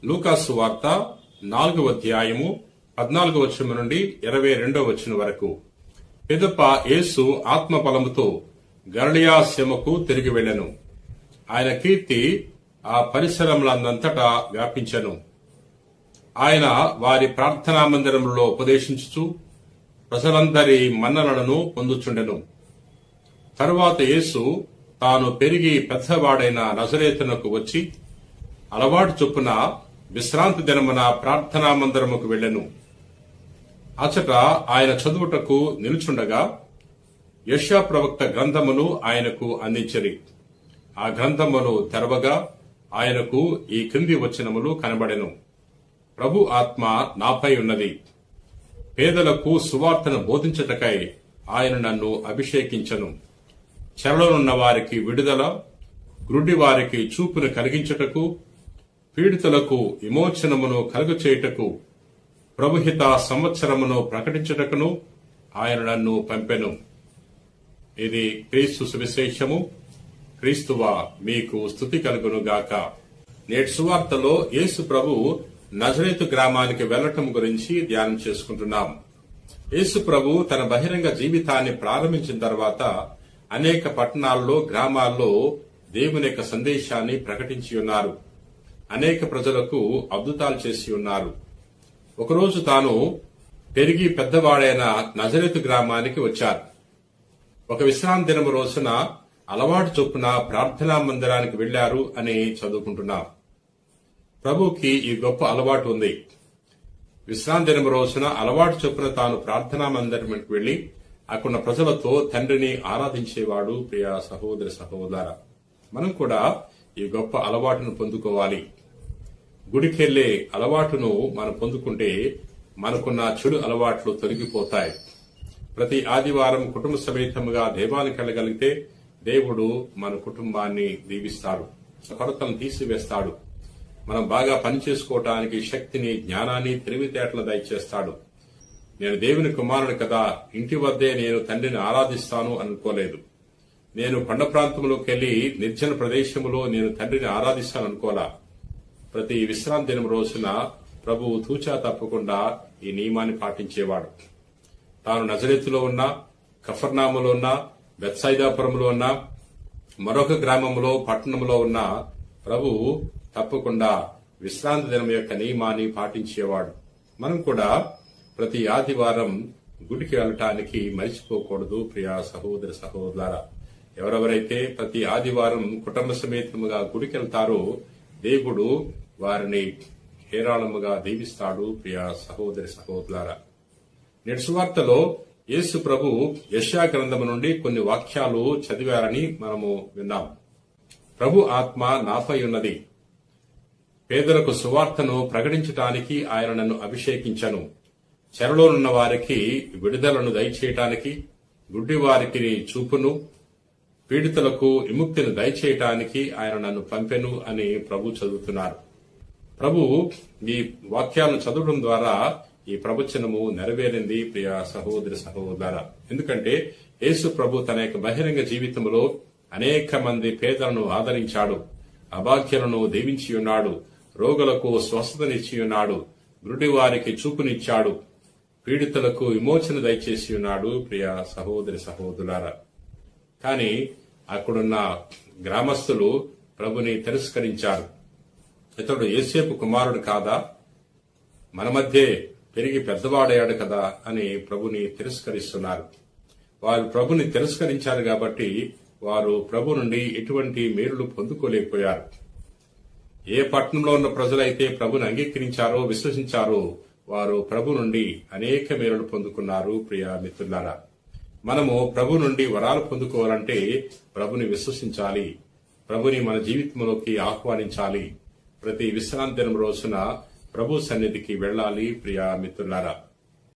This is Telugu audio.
లూకాసు వార్త 4వ అధ్యాయము 14వ వచనం నుండి 22వ వచనం వరకు. పిదప యేసు ఆత్మ బలముతో గలిలయ సీమకు తిరిగి వెళ్ళెను. ఆయన కీర్తి ఆ పరిసరములందంతటా వ్యాపించెను. ఆయన వారి ప్రార్థనా మందిరములో ఉపదేశించుచు ప్రజలందరి మన్ననలను పొందుచుండెను. తరువాత యేసు తాను పెరిగి పెద్దవాడైన నజరేతునకు వచ్చి అలవాటు చొప్పున విశ్రాంతి దినమున ప్రార్థనా మందిరముకు వెళ్ళెను. అచట ఆయన చదువుటకు నిలుచుండగా యెషయా ప్రవక్త గ్రంథమును ఆయనకు అందించిరి. ఆ గ్రంథమును తెరవగా ఆయనకు ఈ క్రింది వచనములు కనబడెను. ప్రభు ఆత్మ నాపై ఉన్నది, పేదలకు సువార్తను బోధించుటకై ఆయన నన్ను అభిషేకించెను. చెరలోనున్న వారికి విడుదల, గ్రుడ్డి వారికి చూపును కలిగించుటకు, పీడితులకు విమోచనమును కలుగచేయుటకు, ప్రభుహిత సంవత్సరమును ప్రకటించుటకును ఆయన నన్ను పంపెను. ఇది క్రీస్తు సువిశేషము. క్రీస్తువా మీకు స్తుతి కలుగునుగాక. నేటి సువార్తలో యేసు ప్రభు నజరేతు గ్రామానికి వెళ్లటం గురించి ధ్యానం చేసుకుంటున్నాం. యేసు ప్రభు తన బహిరంగ జీవితాన్ని ప్రారంభించిన తర్వాత అనేక పట్టణాల్లో, గ్రామాల్లో దేవుని యొక్క సందేశాన్ని ప్రకటించి ఉన్నారు. అనేక ప్రజలకు అద్భుతాలు చేసి ఉన్నారు. ఒకరోజు తాను పెరిగి పెద్దవాడైన నజరేతు గ్రామానికి వచ్చారు. ఒక విశ్రాంతి దినము రోజున అలవాటు చొప్పున ప్రార్థనా మందిరానికి వెళ్లారు అని చదువుకుంటున్నాం. ప్రభుకి ఈ గొప్ప అలవాటు ఉంది. విశ్రాంతి దినము రోజున అలవాటు చొప్పున తాను ప్రార్థనా మందిరానికి వెళ్లి అక్కడ ప్రజలతో తండ్రిని ఆరాధించేవాడు. ప్రియ సహోదరి సహోదర, మనం కూడా ఈ గొప్ప అలవాటును పొందుకోవాలి. గుడికెళ్లే అలవాటును మనం పొందుకుంటే మనకున్న చెడు అలవాట్లు తొలగిపోతాయి. ప్రతి ఆదివారం కుటుంబ సమేతముగా దేవాలయానికి వెళ్ళగలిగితే దేవుడు మన కుటుంబాన్ని దీవిస్తాడు, కొరతలను తీసివేస్తాడు. మనం బాగా పనిచేసుకోవటానికి శక్తిని, జ్ఞానాన్ని, తెలివితేటలు దయచేస్తాడు. నేను దేవుని కుమారుడు కదా, ఇంటి వద్దే నేను తండ్రిని ఆరాధిస్తాను అనుకోలేదు. నేను కొండ ప్రాంతంలోకి వెళ్లి నిర్జన ప్రదేశంలో నేను తండ్రిని ఆరాధిస్తాను అనుకోలా. ప్రతి విశ్రాంతి దినం రోజున ప్రభువు తూచా తప్పకుండా ఈ నియమాన్ని పాటించేవాడు. తాను నజరేతులో ఉన్న, కఫర్నాములో ఉన్న, బెత్సైదాపురంలో ఉన్న, మరొక గ్రామంలో, పట్టణంలో ఉన్న ప్రభువు తప్పకుండా విశ్రాంతి దినం యొక్క నియమాన్ని పాటించేవాడు. మనం కూడా ప్రతి ఆదివారం గుడికి వెళ్ళటానికి మరిచిపోకూడదు. ప్రియా సహోదరి సహోదర, ఎవరెవరైతే ప్రతి ఆదివారం కుటుంబ సమేతముగా గుడికి వెళ్తారో దేవుడు వారిని హేరాళముగా దీవిస్తాడు. ప్రియా సహోదరి సహోదర, నేటి సువార్తలో యేసు ప్రభు యెషయా గ్రంథము నుండి కొన్ని వాక్యాలు చదివారని మనము విన్నాం. ప్రభు ఆత్మ నాపై ఉన్నది, పేదలకు సువార్తను ప్రకటించటానికి ఆయన నన్ను అభిషేకించను. చెరలోనున్న వారికి విడుదలను దయచేయటానికి, గుడ్డి వారికి చూపును, పీడితులకు విముక్తిని దయచేయటానికి ఆయన నన్ను పంపెను అని ప్రభు చదువుతున్నారు. ప్రభు ఈ వాక్యాలను చదవడం ద్వారా ఈ ప్రవచనము నెరవేరింది. ప్రియ సహోదరి సహోదర, ఎందుకంటే యేసు ప్రభు తన యొక్క బహిరంగ జీవితంలో అనేక మంది పేదలను ఆదరించాడు, అభాగ్యులను దీవించి ఉన్నాడు, రోగులకు స్వస్థతనిచ్చి ఉన్నాడు, గుడ్డి వారికి చూపునిచ్చాడు, పీడితులకు విమోచన దయచేసి ఉన్నాడు. ప్రియ సహోదరి సహోదరులారా, కానీ అక్కడున్న గ్రామస్తులు ప్రభుని తిరస్కరించారు. ఇతడు యేసేపు కుమారుడు కాదా, మన మధ్య పెరిగి పెద్దవాడయ్యాడు కదా అని ప్రభుని తిరస్కరిస్తున్నారు. వారు ప్రభుని తిరస్కరించారు కాబట్టి వారు ప్రభు నుండి ఎటువంటి మేలులు పొందుకోలేకపోయారు. ఏ పట్టణంలో ఉన్న ప్రజలైతే ప్రభుని అంగీకరించారో, విశ్వసించారో వారు ప్రభు నుండి అనేక మేలులు పొందుకున్నారు. ప్రియా మిత్రులారా, మనము ప్రభు నుండి వరాలు పొందుకోవాలంటే ప్రభుని విశ్వసించాలి, ప్రభుని మన జీవితంలోకి ఆహ్వానించాలి. ప్రతి విశ్రాంతి దినం రోజున ప్రభు సన్నిధికి వెళ్ళాలి. ప్రియా మిత్రులారా,